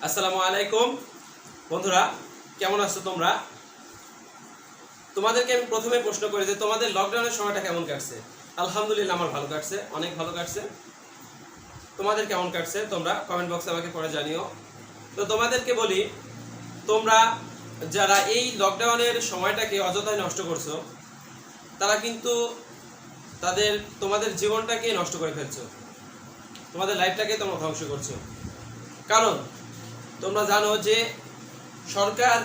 আসসালামু আলাইকুম বন্ধুরা, কেমন আছো তোমরা? তোমাদেরকে আমি প্রথমে প্রশ্ন করি যে তোমাদের লকডাউনের সময়টা কেমন কাটছে? আলহামদুলিল্লাহ, আমার ভালো কাটছে, অনেক ভালো কাটছে। তোমাদের কেমন কাটছে তোমরা কমেন্ট বক্সে আমাকে পরে জানিও। তো তোমাদেরকে বলি, তোমরা যারা এই লকডাউনের সময়টাকে অযথায় নষ্ট করছো, তারা কিন্তু তোমাদের জীবনটাকে নষ্ট করে ফেলছো, তোমাদের লাইফটাকে তোমরা ধ্বংস করছো। কারণ তোমরা জানো যে সরকার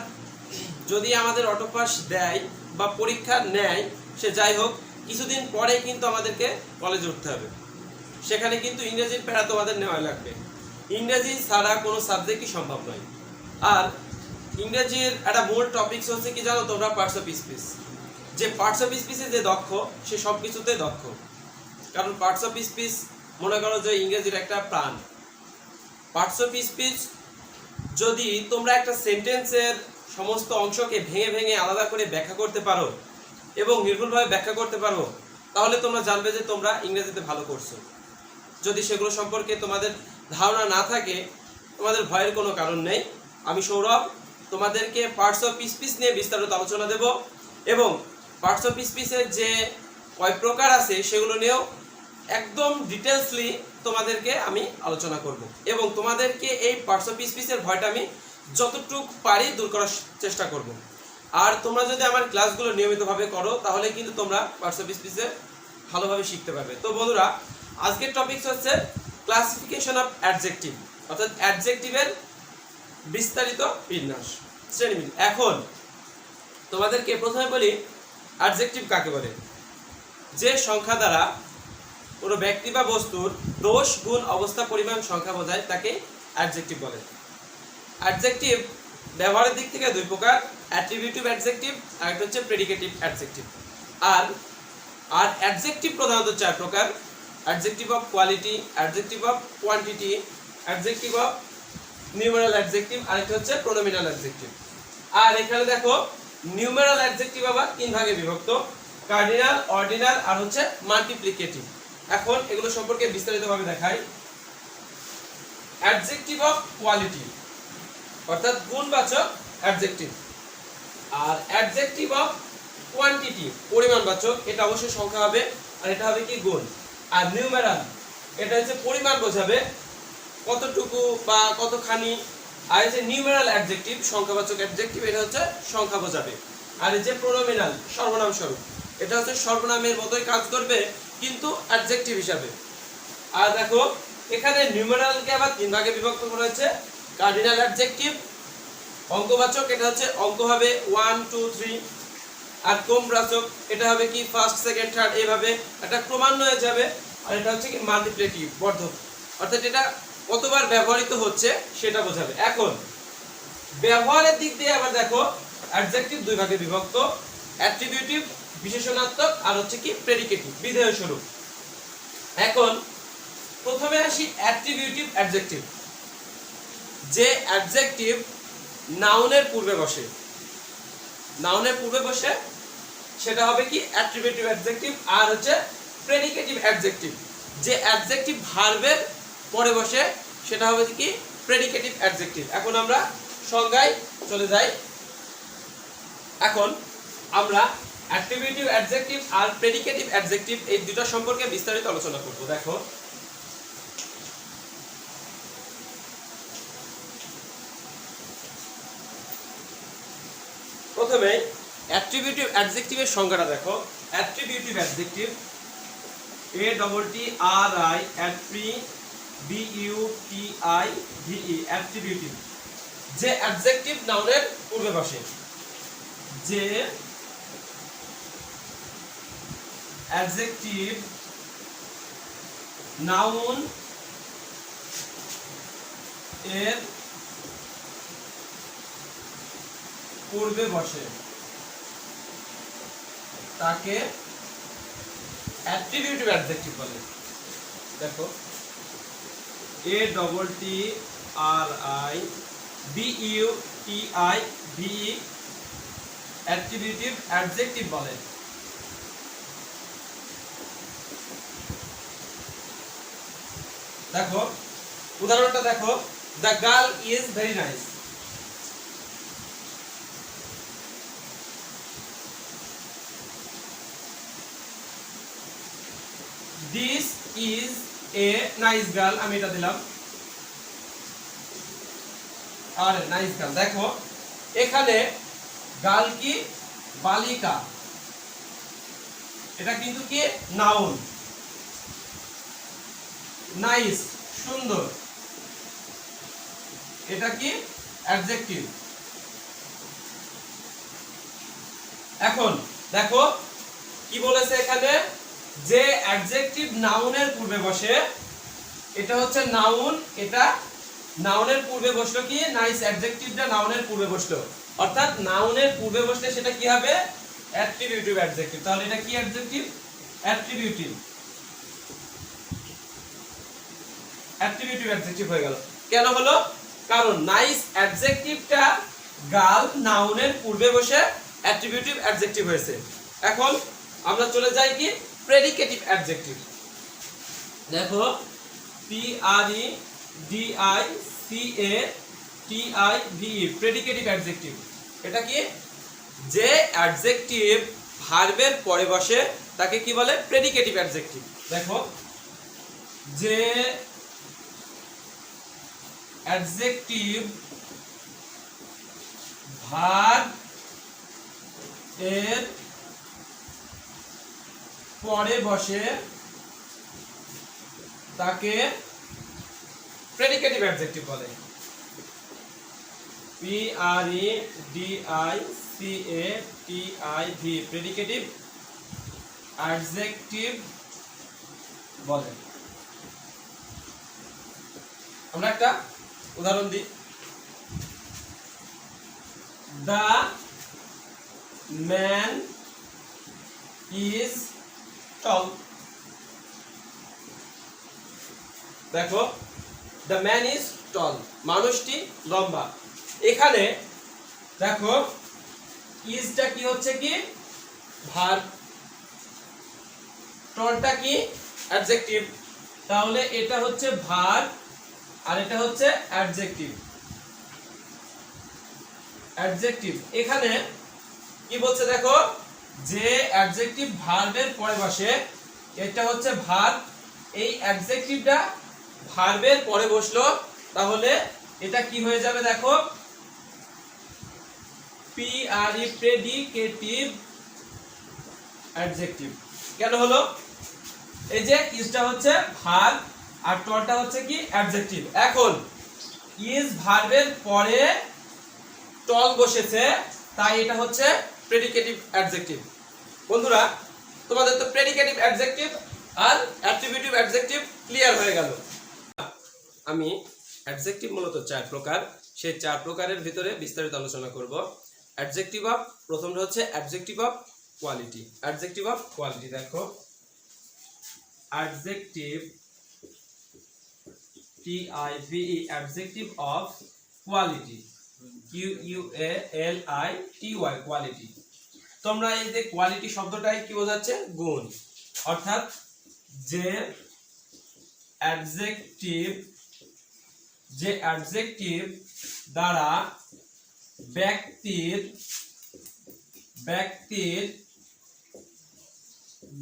যদি আমাদের অটোপাস দেয় বা পরীক্ষা নেয়, সে যাই হোক, কিছুদিন পরে কিন্তু আমাদেরকে কলেজে উঠতে হবে। সেখানে কিন্তু ইংরেজির প্যারা তোমাদের নেওয়া লাগবে। ইংরেজি ছাড়া কোনো সাবজেক্টই সম্ভব নয়। আর ইংরেজির একটা মূল টপিকস হচ্ছে কি জানো তোমরা? Parts of speech. যে পার্টস অফ স্পিচে যে দক্ষ, সে সব কিছুতে দক্ষ। কারণ পার্টস অফ স্পিচ মনে করো যে ইংরেজির একটা প্রাণ। পার্টস অফ স্পিচ যদি তোমরা একটা সেন্টেন্সের সমস্ত অংশকে ভেঙে ভেঙে আলাদা করে ব্যাখ্যা করতে পারো এবং নির্ভুলভাবে ব্যাখ্যা করতে পারো, তাহলে তোমরা জানবে যে তোমরা ইংরেজিতে ভালো করছো। যদি সেগুলো সম্পর্কে তোমাদের ধারণা না থাকে, তোমাদের ভয়ের কোনো কারণ নেই। আমি সৌরভ তোমাদেরকে পার্টস অফ স্পিচ নিয়ে বিস্তারিত আলোচনা দেব এবং পার্টস অফ স্পিচের যে কয় প্রকার আছে সেগুলো নিয়েও একদম ডিটেলসলি তোমাদেরকে আমি আলোচনা করব এবং তোমাদেরকে এই পার্টস অফ স্পিচের ভয়টা আমি যতটুকু পারি দূর করার চেষ্টা করব। আর তোমরা যদি আমার ক্লাসগুলো নিয়মিতভাবে করো, তাহলে কিন্তু তোমরা পার্টস অফ স্পিচে ভালোভাবে শিখতে পারবে। তো বন্ধুরা, আজকের টপিক হচ্ছে ক্লাসিফিকেশন অফ অ্যাডজেক্টিভ, অর্থাৎ অ্যাডজেক্টিভের বিস্তারিত বিন্যাস, শ্রেণীবিন্যাস। এখন তোমাদেরকে প্রথমে বলি, অ্যাডজেক্টিভ কাকে বলে? যে সংখ্যা দ্বারা কোনো ব্যক্তি বা বস্তুর দোষ, গুণ, অবস্থা, পরিমাণ, সংখ্যা বোঝায় তাকে অ্যাডজেক্টিভ বলে। অ্যাডজেক্টিভ ব্যবহারের দিক থেকে দুই প্রকার, অ্যাট্রিবিউটিভ অ্যাডজেক্টিভ আর একটা হচ্ছে প্রেডিকেটিভ অ্যাডজেক্টিভ। আর অ্যাডজেক্টিভ প্রধানত চার প্রকার: adjective of quality, adjective of quantity, adjective of numeral adjective, আর একটা হচ্ছে প্রোনোমিনাল অ্যাডজেক্টিভ। আর এখানে দেখো, নিউমেরাল অ্যাডজেক্টিভ আবার তিন ভাগে বিভক্ত: কার্ডিনাল, অর্ডিনাল আর হচ্ছে মাল্টিপ্লিকেটিভ। এখন এগুলো সম্পর্কে বিস্তারিতভাবে দেখাই। অ্যাডজেক্টিভ অফ কোয়ালিটি অর্থাৎ গুণবাচক অ্যাডজেক্টিভ, আর অ্যাডজেক্টিভ অফ কোয়ান্টিটি পরিমাণবাচক, এটা অবশ্যই সংখ্যা হবে আর এটা হবে কি গুণ। আর নিউমেরাল এটা হচ্ছে পরিমাণ বোঝাবে, কতটুকু বা কতখানি। আর এই যে নিউমেরাল অ্যাডজেক্টিভ সংখ্যাবাচক অ্যাডজেক্টিভ, এটা হচ্ছে সংখ্যা বোঝাবে। আর এই যে প্রোনোমিনাল সর্বনাম স্বরূপ, এটা হচ্ছে সর্বনামের মতোই কাজ করবে কিন্তু অ্যাডজেক্টিভ হিসাবে। আর দেখো, এখানে নিউমেরালকে আবার তিন ভাগে বিভক্ত করা হয়েছে: কার্ডিনাল অ্যাডজেক্টিভ অঙ্কবাচক, এটা হচ্ছে অঙ্ক হবে 1 2 3। আর ক্রমবাচক, এটা হবে কি ফার্স্ট সেকেন্ড থার্ড, এইভাবে একটা ক্রমান্বয়ে যাবে। আর এটা হচ্ছে কি মাল্টিপ্লিকেটিভ বর্ধক, অর্থাৎ এটা কতবার ব্যবহৃত হচ্ছে সেটা বোঝাবে। এখন ব্যবহারের দিক দিয়ে আবার দেখো, অ্যাডজেক্টিভ দুই ভাগে বিভক্ত: অ্যাট্রিবিউটিভ বিশেষণাত্মক আর হচ্ছে কি প্রেডিকেটিভ বিধেয় স্বরূপ। এখন প্রথমে আসি অ্যাট্রিবিউটিভ অ্যাডজেক্টিভ। যে অ্যাডজেক্টিভ নাউনের পূর্বে বসে, নাউনের পূর্বে বসে সেটা হবে কি অ্যাট্রিবিউটিভ অ্যাডজেক্টিভ। আর হচ্ছে প্রেডিকেটিভ অ্যাডজেক্টিভ, যে অ্যাডজেক্টিভ ভার্বের পরে বসে সেটা হবে কি প্রেডিকেটিভ অ্যাডজেক্টিভ। এখন আমরা সংজ্ঞায় চলে যাই। এখন আমরা অ্যাট্রিবিউটিভ অ্যাডজেক্টিভ আর প্রেডিকেটিভ অ্যাডজেক্টিভ এই দুটো সম্পর্কে বিস্তারিত আলোচনা করব। দেখো, প্রথমে অ্যাট্রিবিউটিভ অ্যাডজেক্টিভের সংজ্ঞাটা দেখো। Attributive adjective ARRI BUTIVE attributive, যে অ্যাডজেক্টিভ নাউনের পূর্বে বসে। যে অ্যাডজেক্টিভ নাউন এর পূর্বে বসে তাকে অ্যাট্রিবিউটিভ অ্যাডজেক্টিভ বলে। দেখো, ARRI BUTIVE অ্যাট্রিবিউটিভ অ্যাডজেক্টিভ বলে। দেখো উদাহরণটা দেখো, the girl is very nice. This is a nice girl, আমি এটা দিলাম। আর নাইস গার্ল, দেখো এখানে গার্ল কি বালিকা, এটা কিন্তু কি নাউন। নাইস সুন্দর, এটা কি অ্যাডজেক্টিভ। এখন দেখো কি বলেছে এখানে, যে অ্যাডজেক্টিভ নাউনের পূর্বে বসে, এটা হচ্ছে নাউন, এটা নাউনের পূর্বে বসলো কি নাইস, অ্যাডজেক্টিভটা নাউনের পূর্বে বসলো, অর্থাৎ নাউনের পূর্বে বসলে সেটা কি হবে অ্যাট্রিবিউটিভ অ্যাডজেক্টিভ। তাহলে এটা কি অ্যাডজেক্টিভ, অ্যাট্রিবিউটিভ, অ্যাট্রিবিউটিভ অ্যাডজেক্টিভ হয়ে গেল। কেন হলো, কারণ নাইস অ্যাডজেক্টিভটা গার্ল নাউনের পূর্বে বসে অ্যাট্রিবিউটিভ অ্যাডজেক্টিভ হয়েছে। এখন আমরা চলে যাই কি প্রেডিকেটিভ অ্যাডজেক্টিভ। দেখো P R E D I C A T I V E, predicative adjective. এটা কি, যে অ্যাডজেক্টিভ ভার্বের পরে বসে তাকে কি বলে প্রেডিকেটিভ অ্যাডজেক্টিভ। দেখো যে অ্যাডজেক্টিভ ভার্ব এর পরে বসে তাকে প্রেডিকেটিভ অ্যাডজেক্টিভ বলে। P R E D I C A T I V, predicative adjective বলে। আমরা একটা উদাহরণ দিই। The man is tall. দেখো দ্য ম্যান ইজ টল, মানুষটি লম্বা। এখানে দেখো ইজটা কি হচ্ছে কি ভার্ব, টলটা কি অ্যাডজেক্টিভ, তাহলে এটা হচ্ছে ভার্ব আর এটা হচ্ছে অ্যাডজেক্টিভ। অ্যাডজেক্টিভ এখানে কি বলছে দেখো, যে অ্যাডজেক্টিভ ভার্বের পরে বসে, এটা হচ্ছে ভার্ব, এই অ্যাডজেক্টিভটা ভার্বের পরে বসলো, তাহলে এটা কি হয়ে যাবে দেখো পি আর ই, প্রেডিকেটিভ অ্যাডজেক্টিভ। কেন হলো, এই যে ইজটা হচ্ছে ভার্ব আর টলটা হচ্ছে কি অ্যাডজেক্টিভ। এখন ইজ ভার্বের পরে টল বসেছে, তাই এটা হচ্ছে প্রেডিকেটিভ অ্যাডজেক্টিভ। বন্ধুরা তোমাদের তো প্রেডিকেটিভ অ্যাডজেক্টিভ আর অ্যাট্রিবিউটিভ অ্যাডজেক্টিভ ক্লিয়ার হয়ে গেল। আমি অ্যাডজেক্টিভ মূলত 4 প্রকার, সেই 4 প্রকারের ভিতরে বিস্তারিত আলোচনা করব। অ্যাডজেক্টিভ অফ, প্রথমটা হচ্ছে adjective of quality. Adjective of quality, দেখো adjective T I V E, adjective of quality, Q U A L I T Y, quality. তোমরা এই যে কোয়ালিটি শব্দটাই কি বোঝাচ্ছে, গুণ। অর্থাৎ যে অ্যাডজেক্টিভ দ্বারা ব্যক্তির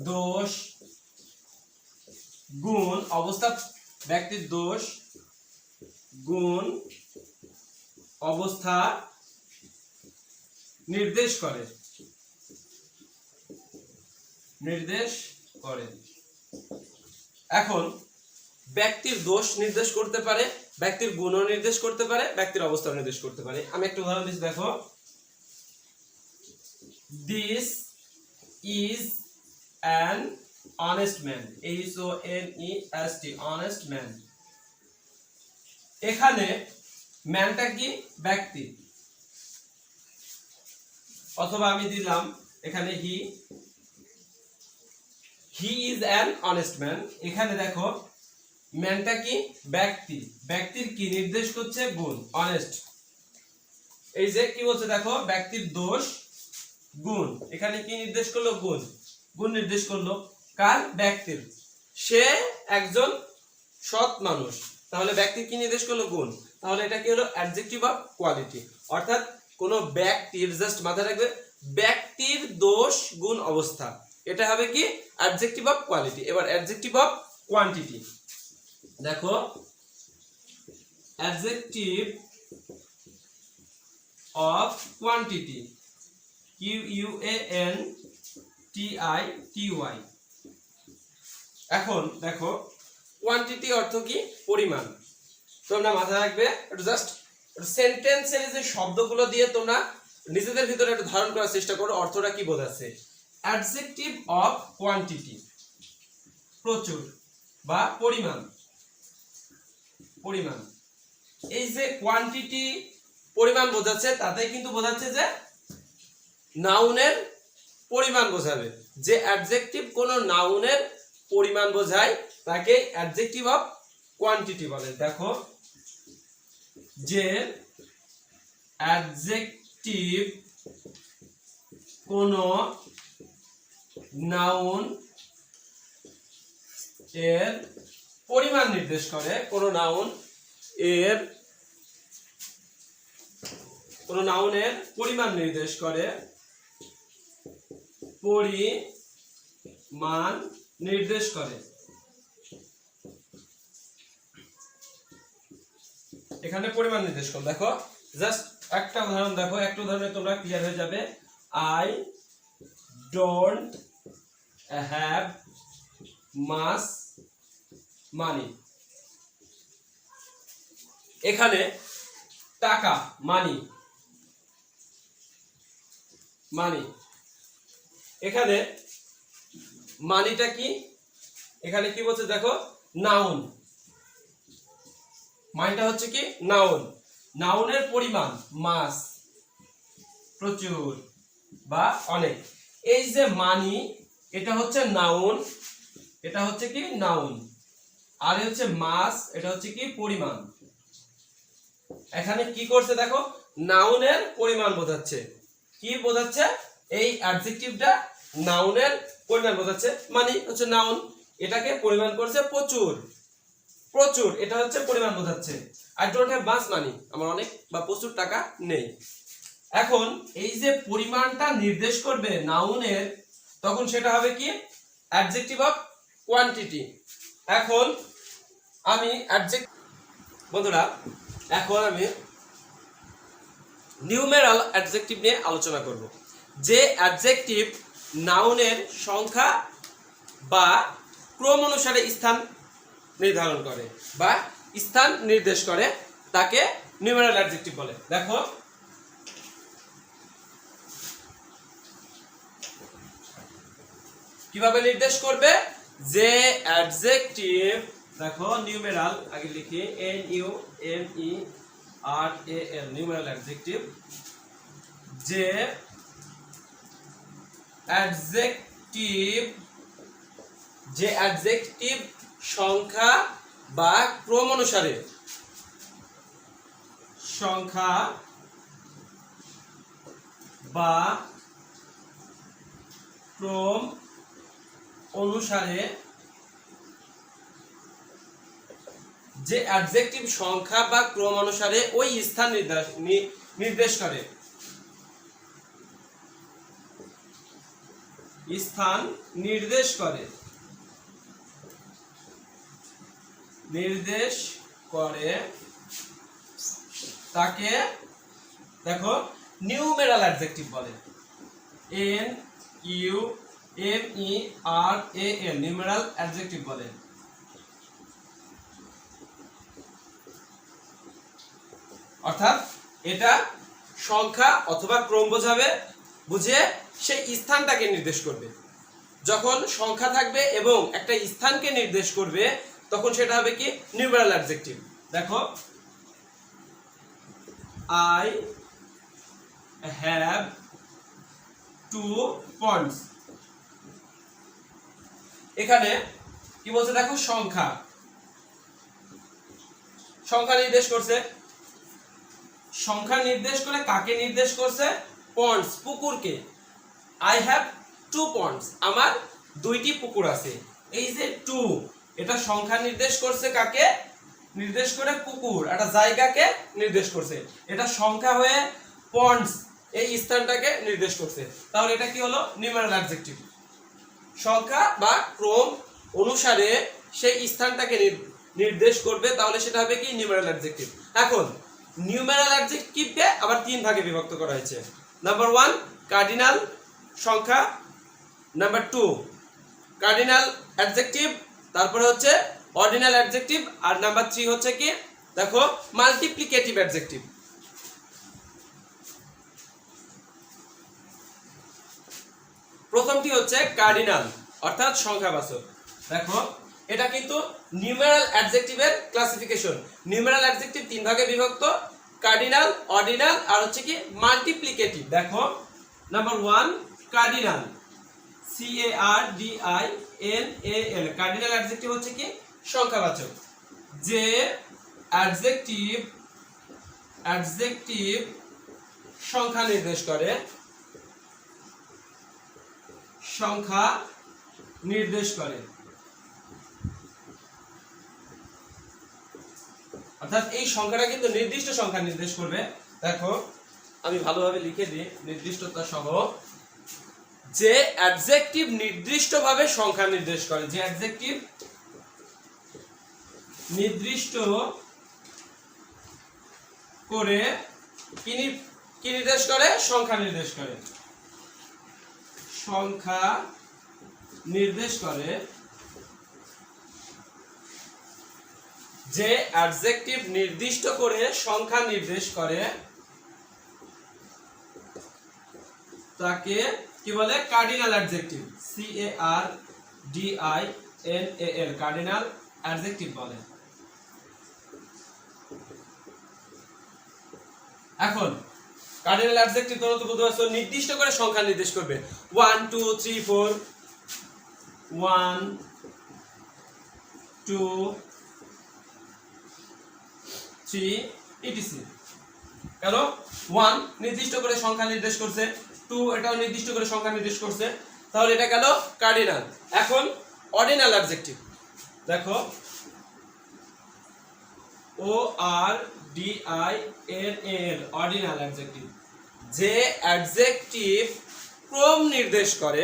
দোষ গুণ অবস্থা, ব্যক্তির দোষ গুণ অবস্থা নির্দেশ করে। এখন ব্যক্তির দোষ নির্দেশ করতে পারে, ব্যক্তির গুণও নির্দেশ করতে পারে, ব্যক্তির অবস্থা নির্দেশ করতে পারে। আমি একটা উদাহরণ দিচ্ছি, দেখো this is an honest man, HONEST, honest man. এখানে ম্যানটা কি ব্যক্তি, অথবা আমি দিলাম এখানে he is an honest man. এখানে দেখো ম্যানটা কি ব্যক্তি, ব্যক্তির কি নির্দেশ করছে গুণ অনেস্ট। এই যে কি বলছে দেখো, ব্যক্তির দোষ গুণ, এখানে কি নির্দেশ করলো, গুণ নির্দেশ করলো কার, ব্যক্তির। সে একজন সৎ মানুষ, তাহলে ব্যক্তি কি নির্দেশ করলো, গুণ। তাহলে এটা কি হলো অ্যাডজেক্টিভ অফ কোয়ালিটি। অর্থাৎ কোন ব্যক্তির, জাস্ট মাথায় রাখবে, ব্যক্তির দোষ গুণ অবস্থা, এটা হবে কি অ্যাডজেক্টিভ অফ কোয়ালিটি। এবার অ্যাডজেক্টিভ অফ কোয়ান্টিটি দেখো, অ্যাডজেক্টিভ অফ কোয়ান্টিটি, QUANTITY। এখন দেখো কোয়ান্টিটি অর্থ কি পরিমাণ। তোমরা মাথায় রাখবে, একটু জাস্ট সেন্টেন্সের যে শব্দগুলো দিয়ে তোমরা নিজেদের ভিতরে একটু ধারণ করার চেষ্টা করো অর্থটা কি বোঝাচ্ছে। অ্যাডজেক্টিভ অফ কোয়ান্টিটি প্রচুর বা পরিমাণ। পরিমাণ, এই যে কোয়ান্টিটি পরিমাণ বোঝাচ্ছে, তাতে কিন্তু বোঝাচ্ছে যে নাউনের পরিমাণ বোঝাবে। যে অ্যাডজেক্টিভ কোন নাউনের পরিমাণ বোঝায় তাকে অ্যাডজেক্টিভ অফ কোয়ান্টিটি বলে। দেখো, যে অ্যাডজেক্টিভ কোন নাউন এর পরিমাণ নির্দেশ করে, কোন নাউনের পরিমাণ নির্দেশ করে, পরিমাণ নির্দেশ করে। এখানে পরিমাণ নির্দেশ করে। দেখো জাস্ট একটা উদাহরণ দেখো, একটা উদাহরণে তোমরা ক্লিয়ার হয়ে যাবে। I don't have much money. এখানে টাকা, মানি, এখানে মানিটা কি, এখানে কি বলছে দেখো, নাউন। মানিটা হচ্ছে কি নাউন, নাউনের পরিমাণ মাস, প্রচুর বা অনেক। এই যে মানি, এটা হচ্ছে নাউন, এটা হচ্ছে কি নাউন, আর হচ্ছে মাস, এটা হচ্ছে কি পরিমাণ। এখানে কি করছে দেখো, নাউনের পরিমাণ বোঝাচ্ছে। কি বোঝাচ্ছে, এই অ্যাডজেক্টিভটা নাউনের পরিমাণ বোঝাচ্ছে। মানি হচ্ছে নাউন, এটাকে পরিমাণ করছে প্রচুর, প্রচুর এটা হচ্ছে পরিমাণ বোঝাচ্ছে। I don't have much money, আমার অনেক বা প্রচুর টাকা নেই। এখন এই যে পরিমাণটা নির্দেশ করবে নাউনের, তখন সেটা হবে কি অ্যাডজেক্টিভ অফ কোয়ান্টিটি। এখন আমি বন্ধুরা, এখন আমি নিউমেরাল অ্যাডজেক্টিভ নিয়ে আলোচনা করব। যে অ্যাডজেক্টিভ নাউনের সংখ্যা বা ক্রম অনুসারে স্থান নির্ধারণ করে বা স্থান নির্দেশ করে, তাকে নিউমেরাল অ্যাডজেক্টিভ বলে। দেখো, কিভাবে নির্দেশ করবে, যে অ্যাডজেক্টিভ, দেখো নিউমেরাল আগে লিখি, NUMERAL, নিউমেরাল অ্যাডজেক্টিভ। যে অ্যাডজেক্টিভ সংখ্যা বা ক্রম অনুসারে, সংখ্যা বা ক্রম অনুসারে, যে অ্যাডজেক্টিভ সংখ্যা বা ক্রম অনুসারে ওই স্থান নির্দেশ করে, স্থান নির্দেশ করে, তাকে দেখো নিউমেরাল অ্যাডজেক্টিভ বলে। NUMERAL, নিউমেরাল অ্যাডজেক্টিভ বলে। অর্থাৎ এটা সংখ্যা অথবা ক্রম বোঝাবে, বুঝে সেই স্থানটাকে নির্দেশ করবে। যখন সংখ্যা থাকবে এবং একটা স্থানকে নির্দেশ করবে, তখন সেটা হবে কি নিউমেরাল অ্যাডজেক্টিভ। দেখো, আই হ্যাভ 2 পয়েন্টস। এখানে কি বলছে দেখো, সংখ্যা, সংখ্যা নির্দেশ করছে। সংখ্যা নির্দেশ করে কাকে নির্দেশ করছে, পন্ডস, পুকুরকে। আই হ্যাভ 2 পন্ডস, আমার 2টি পুকুর আছে। এই যে 2, এটা সংখ্যা নির্দেশ করছে কাকে, নির্দেশ করে পুকুর, একটা জায়গাকে নির্দেশ করছে। এটা সংখ্যা হয়ে পন্ডস এই স্থানটাকে নির্দেশ করছে। তাহলে এটা কি হলো? Numeral adjective. সংখ্যা বা ক্রম অনুসারে সেই স্থানটাকে নির্দেশ করবে, তাহলে সেটা হবে কি? Numeral adjective. এখন নিউমেরাল অ্যাডজেক্টিভকে আবার তিন ভাগে বিভক্ত করা হয়েছে। নাম্বার 1 কার্ডিনাল সংখ্যা, নাম্বার 2 কার্ডিনাল অ্যাডজেক্টিভ, তারপরে হচ্ছে অর্ডিনাল অ্যাডজেক্টিভ, আর নাম্বার 3 হচ্ছে কি? দেখো মাল্টিপ্লিকেটিভ অ্যাডজেক্টিভ। প্রথমটি হচ্ছে কার্ডিনাল অর্থাৎ সংখ্যাবাচক। দেখো এটা কিন্তু নিউমেরাল অ্যাডজেক্টিভের ক্লাসিফিকেশন। নিউমেরাল অ্যাডজেক্টিভ তিন ভাগে বিভক্ত, কার্ডিনাল, অর্ডিনাল আর হচ্ছে কি মাল্টিপ্লিকেটিভ। দেখো number 1 cardinal, CARDINAL। Cardinal adjective হচ্ছে কি? সংখ্যাবাচক। যে অ্যাডজেক্টিভ সংখ্যা নির্দেশ করে, সংখ্যা নির্দেশ করে, অর্থাৎ এই সংখ্যাটা কিন্তু নির্দিষ্ট সংখ্যা নির্দেশ করবে। দেখো আমি ভালোভাবে লিখে দিই নির্দিষ্টতা সহ। যে অ্যাডজেক্টিভ নির্দিষ্টভাবে সংখ্যা নির্দেশ করে, যে অ্যাডজেক্টিভ নির্দিষ্ট করে কি নির্দেশ করে? সংখ্যা নির্দেশ করে, সংখ্যা নির্দেশ করে। যে অ্যাডজেক্টিভ নির্দিষ্ট করে সংখ্যা নির্দেশ করে তাকে কি বলে? Cardinal adjective. CARDINAL cardinal adjective বলে। এখন কার্ডিনাল অ্যাডজেক্টিভ তোমরা তো বুঝতে পারছো, নির্দিষ্ট করে সংখ্যা নির্দেশ করবে। 1 2 3 4, 1 2 3 etc। কেন? 1 নির্দিষ্ট করে সংখ্যা নির্দেশ করছে, 2 এটাও নির্দিষ্ট করে সংখ্যা নির্দেশ করছে, তাহলে এটা গেল কার্ডিনাল। এখন অর্ডিনাল অ্যাডজেক্টিভ। দেখো ORDINAL অর্ডিনাল অ্যাডজেক্টিভ। যে অ্যাডজেক্টিভ ক্রম নির্দেশ করে,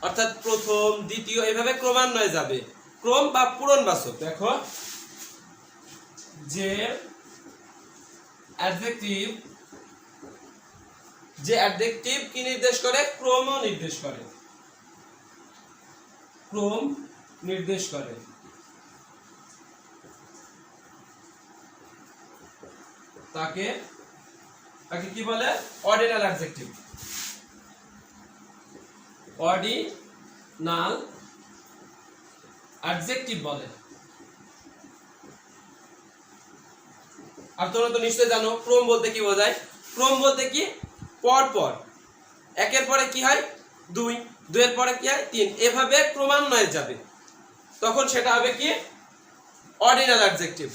অর্থাৎ প্রথম দ্বিতীয় এভাবে ক্রমান্বয়ে যাবে, ক্রম বা পূরণবাচক। দেখো যে অ্যাডজেক্টিভ কি নির্দেশ করে? ক্রম নির্দেশ করে, ক্রম নির্দেশ করে, তাকে কি বলে? Ordinal adjective. অর্ডিনাল অ্যাডজেক্টিভ বলে। আর তোমরা তো নিশ্চয়ই জানো ক্রম বলতে কি বোঝায়। ক্রম বলতে কি? পর পর, একের পরে কি হয়? 2, 2 এর পরে কি হয়? 3, এভাবে ক্রমান্বয়ে যাবে, তখন সেটা হবে কি? Ordinal adjective.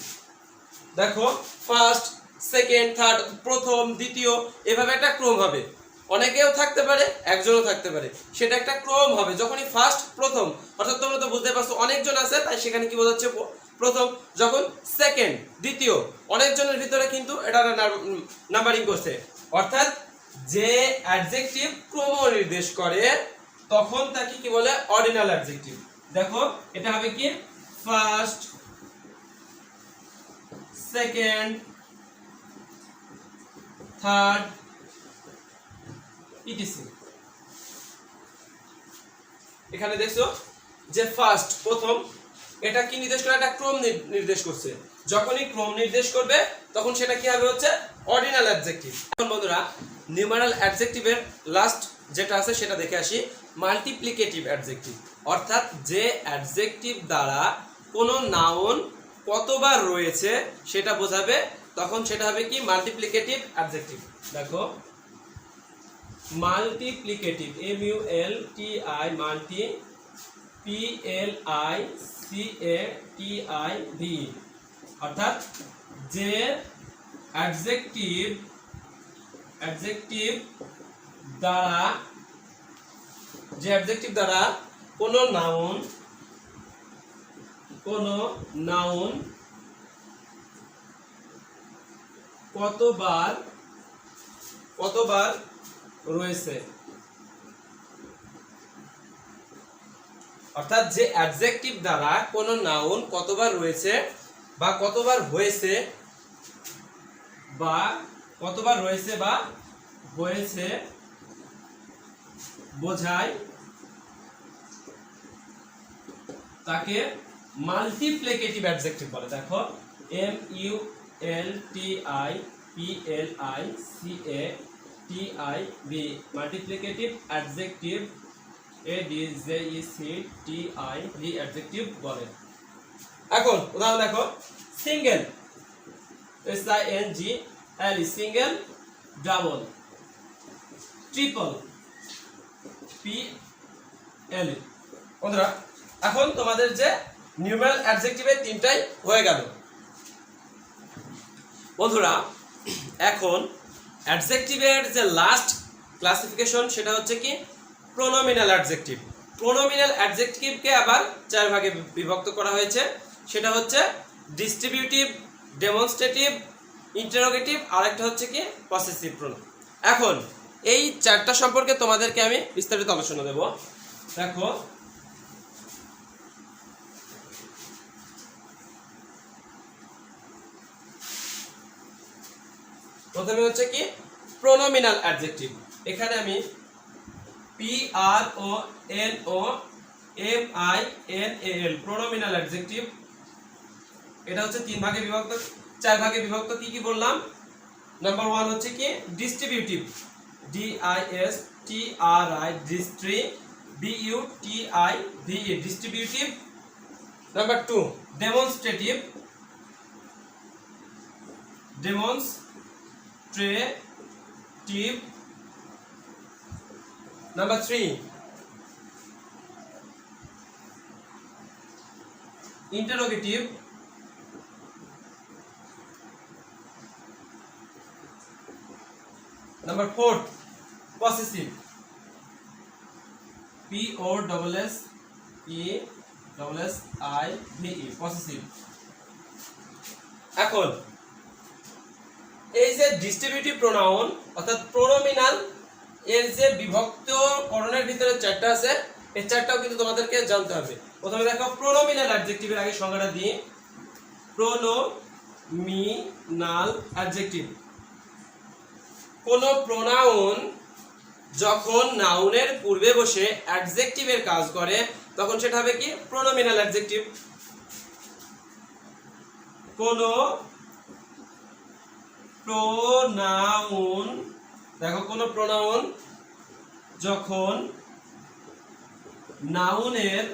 দেখো ফার্স্ট, সেকেন্ড, থার্ড, প্রথম, দ্বিতীয়, এভাবে একটা ক্রম হবে। অনেকেও থাকতে পারে, একজনও থাকতে পারে, সেটা একটা ক্রম হবে। যখনই ফার্স্ট প্রথম, অর্থাৎ তোমরা তো বুঝতে পারছো অনেকজন আছে, তাই সেখানে কি বোঝাচ্ছে? প্রথম। যখন সেকেন্ড, দ্বিতীয়, অনেকজনের ভিতরে কিন্তু এটা নাম্বারিং করছে, অর্থাৎ যে অ্যাডজেক্টিভ ক্রম নির্দেশ করে তখন তাকে কি বলে? Ordinal adjective. দেখো এটা হবে কি? First, second, third etc। এখানে দেখছো যে ফার্স্ট প্রথম, এটা কি নির্দেশ করে? একটা ক্রম নির্দেশ করছে। যখনই ক্রম নির্দেশ করবে তখন সেটা কি হবে? হচ্ছে অর্ডিনাল অ্যাডজেক্টিভ। এখন বন্ধুরা নিউমেরাল অ্যাডজেক্টিভের লাস্ট যেটা আছে সেটা দেখে আসি, মাল্টিপ্লিকেটিভ অ্যাডজেক্টিভ। অর্থাৎ যে অ্যাডজেক্টিভ দ্বারা কোনো নাউন কতবার রয়েছে সেটা বোঝাবে, তখন সেটা হবে কি? Multiplicative adjective. দেখো মাল্টিপ্লিকেটিভ, MULTI, মাল্টি, PLICATIV, অর্থাৎ যে অ্যাডজেক্টিভ দ্বারা কোনো নাউন কতবার কতবার রয়েছে, অর্থাৎ যে অ্যাডজেক্টিভ দ্বারা কোনো নাউন কতবার রয়েছে বা কতবার হয়েছে বা কতবার রয়েছে বা হয়েছে বোঝায় তাকে মাল্টিপ্লিকেটিভ অ্যাডজেক্টিভ বলে। দেখো MULTIPLICATIV multiplicative adjective ADJECTIV adjective বলে। এখন উদাহরণ দেখো, single SINGL single, double, triple PL। বন্ধুরা এখন তোমাদের যে নিউমেরাল অ্যাডজেক্টিভের তিনটাই হয়ে গেল। বন্ধুরা এখন অ্যাডজেক্টিভের যে লাস্ট ক্লাসিফিকেশন সেটা হচ্ছে কি প্রোনোমিনাল অ্যাডজেক্টিভ। প্রোনোমিনাল অ্যাডজেক্টিভকে আবার চার ভাগে বিভক্ত করা হয়েছে, সেটা হচ্ছে ডিস্ট্রিবিউটিভ, ডেমনস্ট্রেটিভ, ইন্টারোগেটিভ, আর একটা হচ্ছে কি পসেসিভ প্রোনাউন। এখন এই চারটা সম্পর্কে তোমাদেরকে আমি বিস্তারিত আলোচনা দেব। দেখো প্রথমে হচ্ছে কি প্রোনোমিনাল অ্যাডজেক্টিভ। এখানে আমি PRONOMINAL প্রোনোমিনাল অ্যাডজেক্টিভ, এটা হচ্ছে চার ভাগে বিভক্ত। কি কি বললাম? নাম্বার 1 হচ্ছে কি distributive, DISTRI distributive. Number 2 demonstrative, number 3 interrogative, number 4 possessive, POSSESSIVE possessive. এখন এই যে ডিস্ট্রিবিউটিভ প্রোনাউন অর্থাৎ প্রোনোমিনাল এর যে বিভক্ত করণের ভিতরে চারটা আছে, এই চারটাও কিন্তু তোমাদেরকে জানতে হবে। প্রথমে দেখো প্রোনোমিনাল অ্যাডজেক্টিভের আগে সংজ্ঞাটা দিই। প্রোনোমিনাল অ্যাডজেক্টিভ কোন প্রোনাউন যখন নাউনের পূর্বে বসে অ্যাডজেক্টিভের কাজ করে তখন সেটা হবে কি প্রোনোমিনাল অ্যাডজেক্টিভ। কোন প্রোনাউন, দেখো কোন প্রোনাউন যখন নাউনের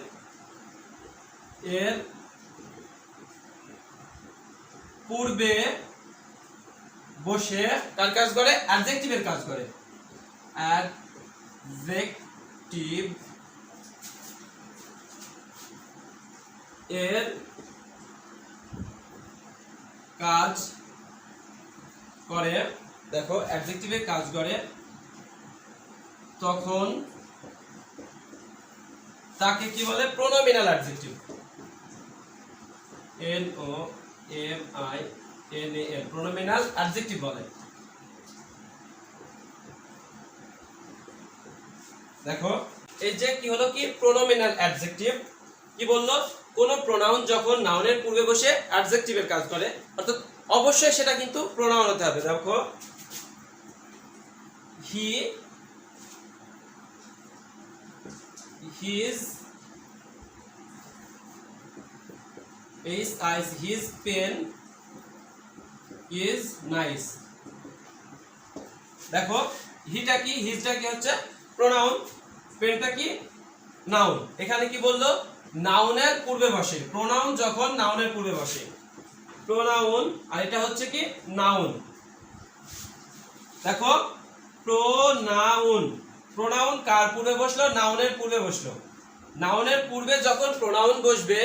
পূর্বে বসে কার কাজ করে? অ্যাডজেক্টিভের কাজ করে। অ্যাডজেক্টিভ এর কাজ করে, দেখো অ্যাডজেক্টিভের কাজ করে, তখন তাকে কি বলে? Pronominal adjective. NOMINAL pronominal adjective বলে। দেখো এই যে কি হলো কি প্রোনোমিনাল অ্যাডজেক্টিভ কি বললো? কোন প্রোনাউন যখন নাউনের পূর্বে বসে অ্যাডজেক্টিভের কাজ করে, অর্থাৎ অবশ্যই সেটা কিন্তু প্রোনাউন হতে হবে। দেখো his pen is nice। দেখো হিটা কি, হিজটা কি হচ্ছে প্রোনাউন, পেনটা কি নাউন। এখানে কি বললো? নাউনের পূর্বে বসে, প্রোনাউন যখন নাউনের পূর্বে বসে প্রোনাউন, আর এটা হচ্ছে কি নাউন। দেখো প্রোনাউন কার পূর্বে বসলো? নাউনের পূর্বে বসলো। নাউনের পূর্বে যখন প্রোনাউন বসবে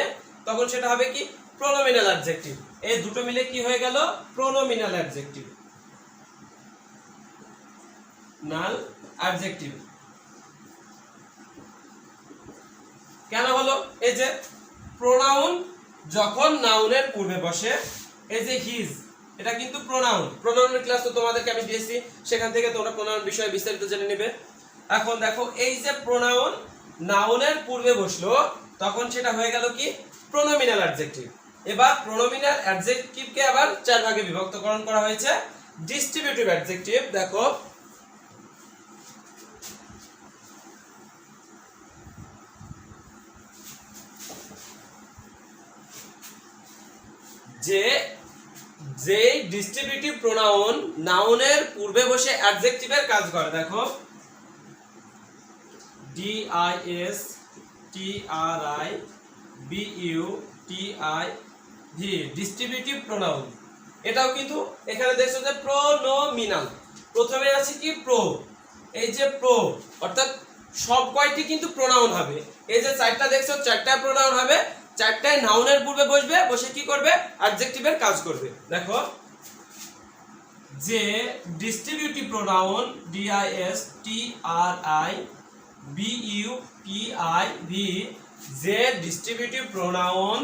তখন সেটা হবে কি প্রোনোমিনাল অ্যাডজেক্টিভ। এই দুটো মিলে কি হয়ে গেল? প্রোনোমিনাল অ্যাডজেক্টিভ, নাল অ্যাডজেক্টিভ। কেন হলো? এই যে প্রোনাউন যখন নাউনের পূর্বে বসে, এই যে হিজ এটা কিন্তু প্রোনাউন। প্রোনাউনের ক্লাস তো তোমাদেরকে আমি দিয়েছি, সেখান থেকে তোমরা প্রোনাউন বিষয়ে বিস্তারিত জেনে নেবে। এখন দেখো এই যে প্রোনাউন নাউনের পূর্বে বসলো, তখন সেটা হয়ে গেল কি প্রোনোমিনাল অ্যাডজেক্টিভ। এবার প্রোনোমিনাল অ্যাডজেক্টিভকে আবার চার ভাগে বিভক্তকরণ করা হয়েছে। ডিস্ট্রিবিউটিভ অ্যাডজেক্টিভ, দেখো যে যে ডিস্ট্রিবিউটিভ প্রোনাউন নাউনের পূর্বে বসে অ্যাডজেক্টিভের কাজ করে, দেখো DISTRIBUTIV ডিস্ট্রিবিউটিভ প্রোনাউন। এটাও কিন্তু এখানে দেখছো যে প্রোনোমিনাল, প্রথমে আছে কি প্রো, এই যে প্রো অর্থাৎ সব কয়টি কিন্তু প্রোনাউন হবে। এই যে চারটা দেখছো, চারটা প্রোনাউন হবে, চারটায় নাউনের পূর্বে বসবে, বসে কি করবে অ্যাডজেক্টিভের কাজ করবে। দেখো যে ডিস্ট্রিবিউটিভ প্রোনাউন DISTRIBUTIV যে ডিস্ট্রিবিউটিভ প্রোনাউন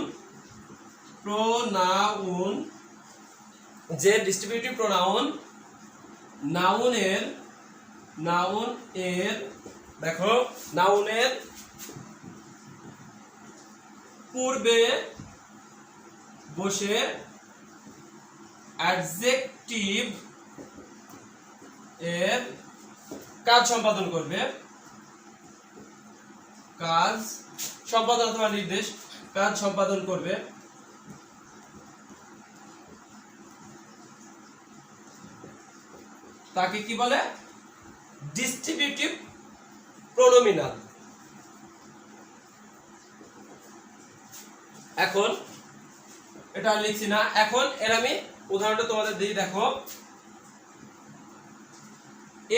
যে ডিস্ট্রিবিউটিভ প্রোনাউন নাউনের দেখো নাউনের পূর্বে বসে অ্যাডজেক্টিভ এর কাজ সম্পাদন করবে, কাজ সম্পাদন অথবা নির্দেশ, কাজ সম্পাদন করবে, তাকে কি বলে ডিস্ট্রিবিউটিভ প্রোনোমিনাল। এখন এটা আর লিখছি না, এখন এর আমি উদাহরণটা তোমাদের দিই। দেখো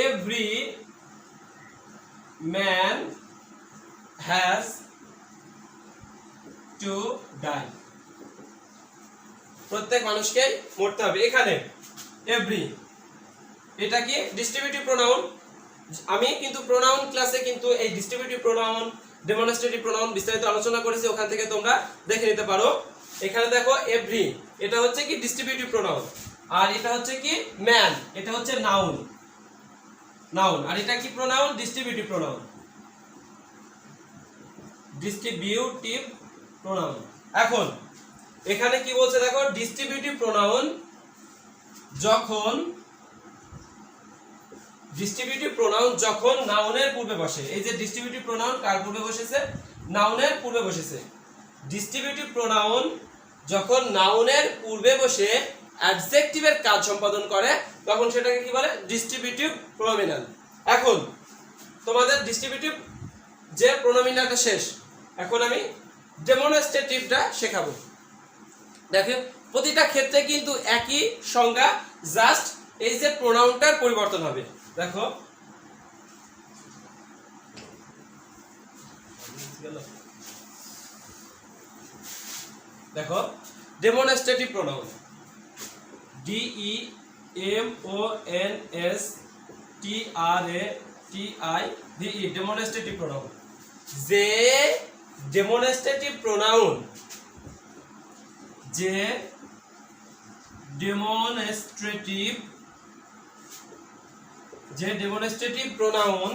every man has to die, প্রত্যেক মানুষকে মরতে হবে। এখানে এভরি এটা কি ডিস্ট্রিবিউটিভ প্রোনাউন। আমি কিন্তু প্রোনাউন ক্লাসে কিন্তু এই ডিস্ট্রিবিউটিভ প্রোনাউন, ডেমনস্ট্রেটিভ প্রোনাউন বিস্তারিত আলোচনা করেছি, ওখান থেকে তোমরা দেখে নিতে পারো। এখানে দেখো এভরি এটা হচ্ছে কি ডিস্ট্রিবিউটিভ প্রোনাউন, আর এটা হচ্ছে কি ম্যান, এটা হচ্ছে নাউন, আর এটা কি pronoun distributive pronoun, distributive pronoun. এখন এখানে কি বলছে দেখো ডিস্ট্রিবিউটিভ প্রোনাউন যখন নাউনের পূর্বে বসে। এই যে ডিস্ট্রিবিউটিভ প্রোনাউন কার পূর্বে বসেছে, নাউনের পূর্বে বসেছে। ডিস্ট্রিবিউটিভ প্রোনাউন যখন নাউনের পূর্বে বসে অ্যাডজেক্টিভের কাজ সম্পাদন করে, তখন সেটাকে কি বলে ডিস্ট্রিবিউটিভ প্রোনোমিনাল। এখন তোমাদের ডিস্ট্রিবিউটিভ যে প্রোনোমিনালটা শেষ, এখন আমি ডেমনস্ট্রেটিভটা শেখাবো। দেখো প্রতিটা ক্ষেত্রে কিন্তু একই সংজ্ঞা, জাস্ট এই যে প্রোনাউনটার পরিবর্তন হবে। দেখো দেখো demonstrative pronoun DEMONSTRATIVE demonstrative pronoun. যে ডেমনস্ট্রেটিভ প্রোনাউন প্রোনাউন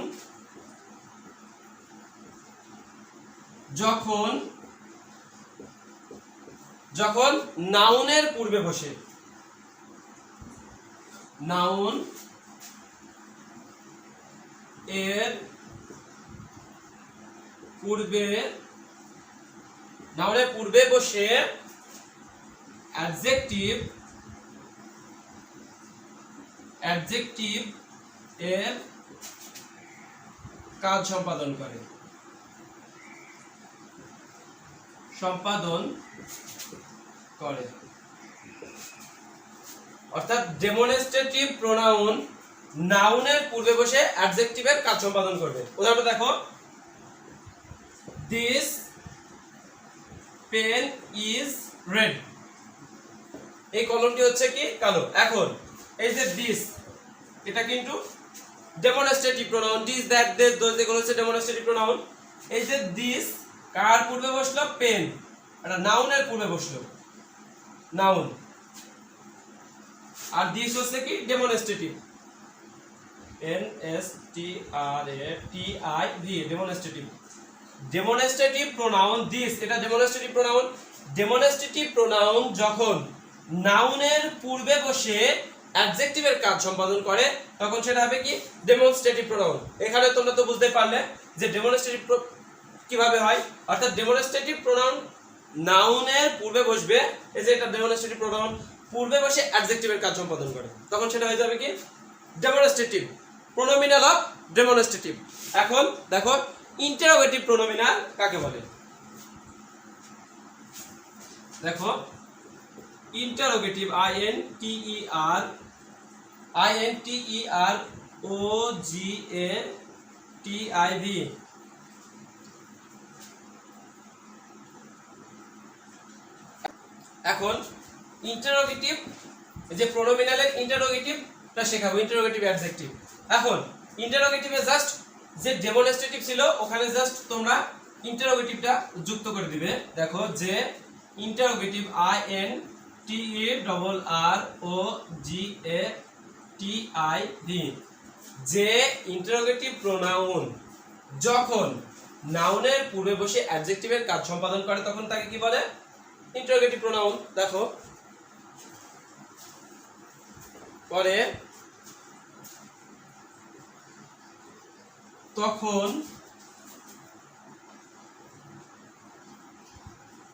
যখন নাউনের পূর্বে বসে, নাউন এর পূর্বে, নাউনের পূর্বে বসে অ্যাডজেক্টিভ এর কাজ সম্পাদন করে, অর্থাৎ ডেমনস্ট্রেটিভ প্রোনাউন নাউনের পূর্বে বসে অ্যাডজেক্টিভের কাজ সম্পাদন করবে। উদাহরণ দেখো দিস পেন ইজ রেড, এই কলমটি হচ্ছে কি কালো। এখন এই যে দিস এটা কিন্তু demonstrative pronoun, this that this those এগুলো হচ্ছে ডেমনস্ট্রেটিভ প্রোনাউন। এই যে দিস কার পূর্বে বসলো, পেন, এটা নাউনের পূর্বে বসলো, নাউন। আর দিস হচ্ছে কি demonstrative, NSTRATIV, demonstrative. Demonstrative pronoun this, এটা ডেমনস্ট্রেটিভ প্রোনাউন। ডেমনস্ট্রেটিভ প্রোনাউন যখন নাউনের পূর্বে বসে অ্যাডজেক্টিভের কাজ সম্পাদন করে তখন সেটা হবে কি ডেমনস্ট্রেটিভ প্রোনাউন। এখানে তোমরা তো বুঝতে পারলে যে ডেমনস্ট্রেটিভ কিভাবে হয়, অর্থাৎ ডেমনস্ট্রেটিভ প্রোনাউন নাউনের পূর্বে বসবে, এই যে এটা ডেমনস্ট্রেটিভ প্রোনাউন পূর্বে বসে অ্যাডজেক্টিভের কাজ সম্পাদন করে তখন সেটা হয়ে যাবে কি ডেমনস্ট্রেটিভ, প্রোনোমিনাল অফ ডেমনস্ট্রেটিভ। এখন দেখো ইন্টারোগেটিভ প্রোনোমিনাল কাকে বলে। দেখো ইন্টারোগেটিভ, INTEROGATIV। এখন ইন্টারোগেটিভ যে প্রোনোমিনালের ইন্টারোগেটিভটা শেখাবো, ইন্টারোগেটিভ অ্যাডজেক্টিভ। এখন ইন্টারোগেটিভে জাস্ট যে ডেমনস্ট্রেটিভ ছিল ওখানে জাস্ট তোমরা ইন্টারোগেটিভটা যুক্ত করে দিবে। দেখো যে ইন্টারোগেটিভ, INTEROGATIV, যে ইন্টারোগেটিভ প্রোনাউন যখন নাউনের পূর্বে বসে অ্যাডজেক্টিভের কাজ সম্পাদন করে তখন তাকে কি বলে ইন্টারোগেটিভ প্রোনাউন। দেখো পরে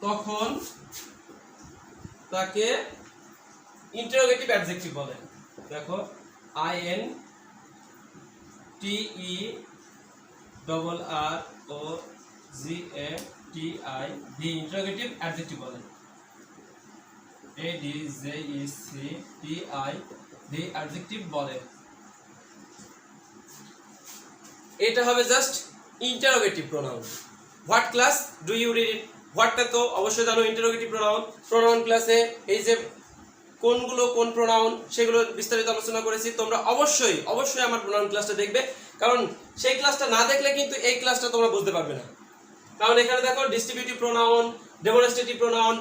তখন তাকে ইন্টারোগেটিভ অ্যাডজেক্টিভ বলে। দেখো INTEROGATIV, ইন্টারোগেটিভ অ্যাডজেক্টিভ বলে। ADJECTIV, অ্যাডজেক্টিভ বলে। এটা হবে just interrogative pronoun. What class do you read it? হোয়াটটা তো অবশ্যই জানো ইন্টারোগেটিভ প্রোনাউন। প্রোনাউন ক্লাসে এই যে কোনগুলো কোন প্রোনাউন সেগুলো বিস্তারিত আলোচনা করেছি। তোমরা অবশ্যই আমার প্রোনাউন ক্লাসটা দেখবে, কারণ সেই ক্লাসটা না দেখলে কিন্তু এই ক্লাসটা তোমরা বুঝতে পারবে না। কারণ এখানে দেখো distributive pronoun, demonstrative pronoun,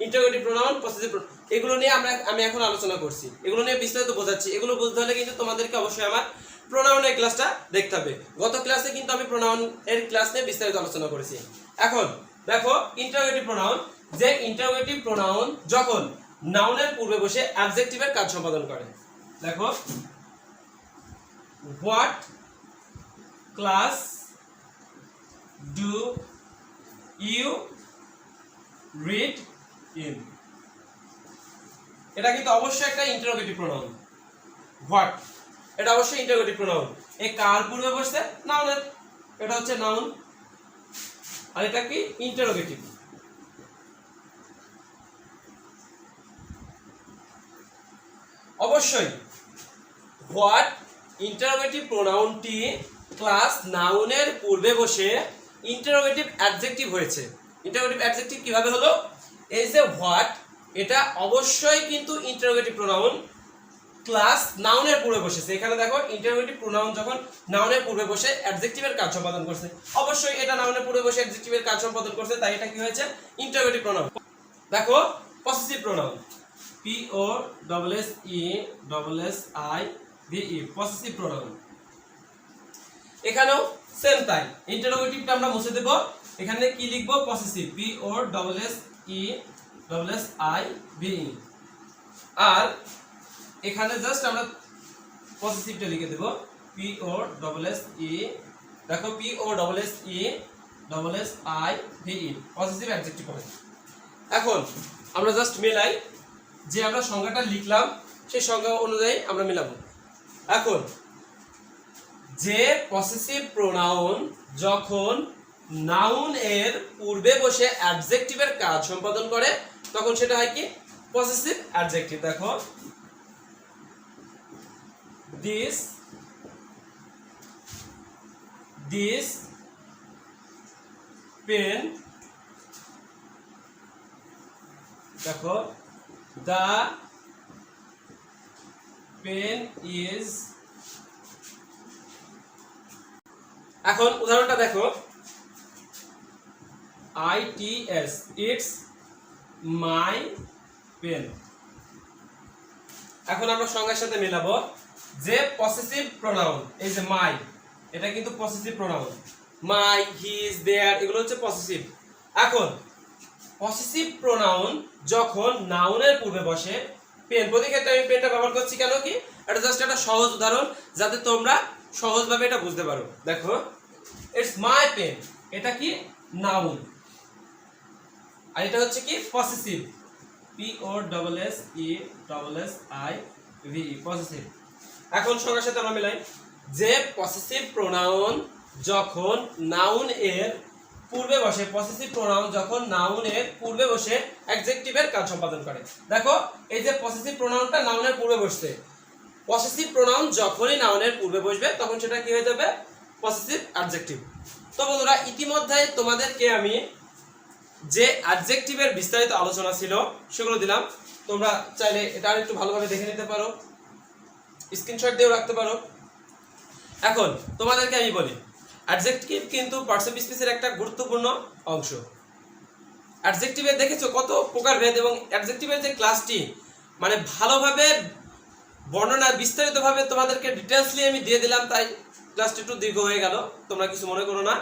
interrogative pronoun, possessive pronoun, এগুলো নিয়ে আমি এখন আলোচনা করছি, এগুলো নিয়ে বিস্তারিত বোঝাচ্ছি। এগুলো বুঝতে হলে কিন্তু তোমাদেরকে অবশ্যই আমার প্রোনাউনের ক্লাসটা দেখতে হবে। গত ক্লাসে কিন্তু আমি প্রোনাউন এর ক্লাস নিয়ে বিস্তারিত আলোচনা করেছি। এখন দেখো ইন্টারোগেটিভ প্রোনাউন, যে ইন্টারোগেটিভ প্রোনাউন যখন নাউনের পূর্বে বসে অ্যাডজেক্টিভের কাজ সম্পাদন করে। দেখো what class do you read in, এটা কিন্তু অবশ্যই একটা ইন্টারোগেটিভ প্রোনাউন। হোয়াট এটা অবশ্যই ইন্টারোগেটিভ প্রোনাউন। এই কার পূর্বে বসছে নাউনের, এটা হচ্ছে নাউন, আর এটা কি ইন্টারোগেটিভ। অবশ্যই হোয়াট ইন্টারোগেটিভ প্রোনাউনটি ক্লাস নাউনের পূর্বে বসে ইন্টারোগেটিভ অ্যাডজেক্টিভ হয়েছে। ইন্টারোগেটিভ অ্যাডজেক্টিভ কিভাবে হলো? এই যে হোয়াট, এটা অবশ্যই কিন্তু ইন্টারোগেটিভ প্রোনাউন ক্লাস নাউনের পূর্বে বসেছে। এখানে দেখো ইন্টারোগেটিভ প্রোনাউন যখন নাউনের পূর্বে বসে অ্যাডজেক্টিভের কাজ সম্পাদন করছে, অবশ্যই এটা নাউনের পূর্বে বসে অ্যাডজেক্টিভের কাজ সম্পাদন করছে, তাই এটা কি হয়েছে ইন্টারোগেটিভ প্রোনাউন। দেখো possessive pronoun, POSSESSIVE, possessive pronoun. এখানেও সেম তাই, ইন্টারোগেটিভটা আমরা মুছে দেব, এখানে কি লিখব পসেসিভ, POSSESSIVE, আর এখানে জাস্ট আমরা পসেসিভটা লিখে দেব POSSE, দেখো POSSESSIVE, পসেসিভ অ্যাডজেক্টিভ হবে। এখন আমরা জাস্ট মেলাই, যে আমরা সংজ্ঞাটা লিখলাম সেই সংজ্ঞা অনুযায়ী আমরা মেলাবো। এখন যে পসেসিভ প্রোনাউন যখন নাউন এর পূর্বে বসে অ্যাডজেক্টিভের কাজ সম্পাদন করে তখন সেটা হয় কি পসেসিভ অ্যাডজেক্টিভ। দেখো this pen, দেখো the pen is, এখন উদাহরণটা দেখো ITS, it's my pen, এখন আমরা সংজ্ঞার সাথে মেলাবো যে পসেসিভ প্রোনাউন, এই যে মাই, এটা কিন্তু পসেসিভ প্রোনাউন। মাই, হিজ, দেয়ার, এগুলো হচ্ছে পসেসিভ। এখন পসেসিভ প্রোনাউন যখন নাউনের পূর্বে বসে, পেন, প্রতি ক্ষেত্রে আমি পেনটা ব্যবহার করছি কেন কি, এটা জাস্ট একটা সহজ উদাহরণ যাতে তোমরা সহজভাবে এটা বুঝতে পারো। দেখো, ইটস মাই পেন, এটা কি নাউন, আর এটা হচ্ছে কি পসেসিভ, POSSESSIV, পসেসিভ। এখন সংজ্ঞার সাথে আমরা মিলাই যে পসেসিভ প্রোনাউন যখন নাউন এর পূর্বে বসে, পসেসিভ প্রোনাউন যখন নাউনের পূর্বে বসে অ্যাডজেক্টিভের কাজ সম্পাদন করে। দেখো, এই যে পসেসিভ প্রোনাউনটা নাউনের পূর্বে বসছে, পসেসিভ প্রোনাউন যখনই নাউনের পূর্বে বসবে তখন সেটা কি হয়ে যাবে, পসেসিভ অ্যাডজেক্টিভ। তো বন্ধুরা, ইতিমধ্যে তোমাদেরকে আমি যে অ্যাডজেক্টিভের বিস্তারিত আলোচনা ছিল সেগুলো দিলাম, তোমরা চাইলে এটা আর একটু ভালোভাবে দেখে নিতে পারো, স্ক্রিনশট দিয়েও রাখতে পারো। এখন তোমাদেরকে আমি বলি, অ্যাডজেক্টিভ কিন্তু পার্টস অফ স্পিচের একটা গুরুত্বপূর্ণ অংশ। অ্যাডজেক্টিভের দেখেছো কত প্রকারভেদ, এবং অ্যাডজেক্টিভের যে ক্লাসটি মানে ভালোভাবে বর্ণনা বিস্তারিতভাবে তোমাদেরকে ডিটেলসলি আমি দিয়ে দিলাম, তাই ক্লাসটি একটু দীর্ঘ হয়ে গেল, তোমরা কিছু মনে করো না।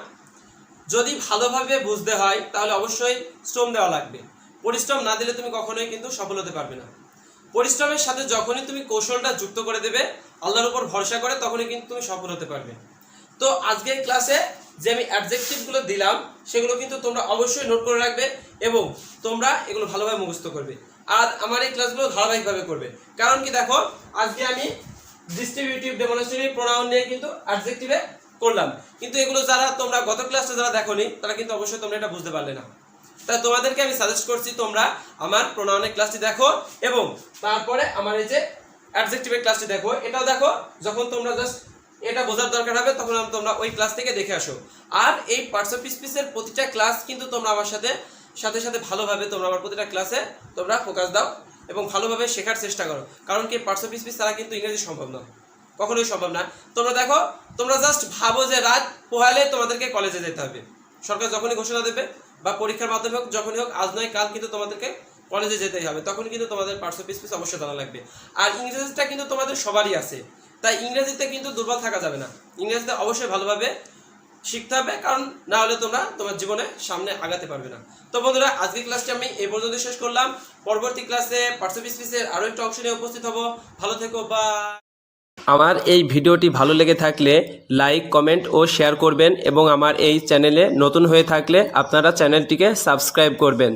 যদি ভালোভাবে বুঝতে হয় তাহলে অবশ্যই শ্রম দেওয়া লাগবে, পরিশ্রম না দিলে তুমি কখনোই কিন্তু সফল হতে পারবে না। পরিশ্রমের সাথে যখনই তুমি কৌশলটা যুক্ত করে দেবে আল্লাহর উপর ভরসা করে, তখনই কিন্তু তুমি সফল হতে পারবে। তো আজকের ক্লাসে যে আমি অ্যাডজেক্টিভগুলো দিলাম সেগুলো কিন্তু তোমরা অবশ্যই নোট করে রাখবে এবং তোমরা এগুলো ভালোভাবে মুখস্থ করবে, আর আমার এই ক্লাসগুলো ধারাবাহিকভাবে করবে। কারণ কি, দেখো আজকে আমি ডিস্ট্রিবিউটিভ ডেমনস্ট্রেটিভ প্রোনাউন নিয়ে কিন্তু অ্যাডজেক্টিভে করলাম, কিন্তু এগুলো যারা তোমরা গত ক্লাসে যারা দেখোনি তারা কিন্তু অবশ্যই তোমরা এটা বুঝতে পারলে না। তাই তোমাদেরকে আমি সাজেস্ট করছি তোমরা আমার প্রোনাউনের ক্লাসটি দেখো এবং তারপরে আমার এই যে অ্যাডজেক্টিভের ক্লাসটি দেখো, এটাও দেখো। যখন তোমরা জাস্ট এটা বোঝার দরকার হবে তখন তোমরা ওই ক্লাস থেকে দেখে আসো। আর এই পার্টস অফ স্পিচের প্রতিটা ক্লাস কিন্তু তোমরা আমার সাথে সাথে ভালোভাবে তোমরা আমার প্রতিটা ক্লাসে তোমরা ফোকাস দাও এবং ভালোভাবে শেখার চেষ্টা করো। কারণ কি, পার্টস অফ স্পিচ ছাড়া কিন্তু ইংরেজি সম্ভব না, কখনোই সম্ভব না। তোমরা দেখো, তোমরা জাস্ট ভাবো যে রাত পোহালে তোমাদেরকে কলেজে যেতে হবে, সরকার যখনই ঘোষণা দেবে বা পরীক্ষার মাধ্যমে হোক, যখনই হোক, আজ নয় কাল কিন্তু তোমাদেরকে কলেজে যেতেই হবে, তখন কিন্তু তোমাদের পার্টস অফ স্পিচ অবশ্যই জানা লাগবে। আর ইংরেজিটা কিন্তু তোমাদের সবারই আছে, তাই ইংরেজিতে কিন্তু দুর্বল থাকা যাবে না, ইংরেজিতে অবশ্যই ভালোভাবে শিখতে হবে, কারণ না হলে তোমরা তোমার জীবনে সামনে আগাতে পারবে না। তো বন্ধুরা, আজকের ক্লাসটি আমি এই পর্যন্ত শেষ করলাম। পরবর্তী ক্লাসে পার্টস অফ স্পিচের আরও একটা অংশ নিয়ে উপস্থিত হব। ভালো থেকো, বা আমার এই ভিডিওটি ভালো লেগে থাকলে লাইক, কমেন্ট ও শেয়ার করবেন এবং আমার এই চ্যানেলে নতুন হয়ে থাকলে আপনারা চ্যানেলটিকে সাবস্ক্রাইব করবেন।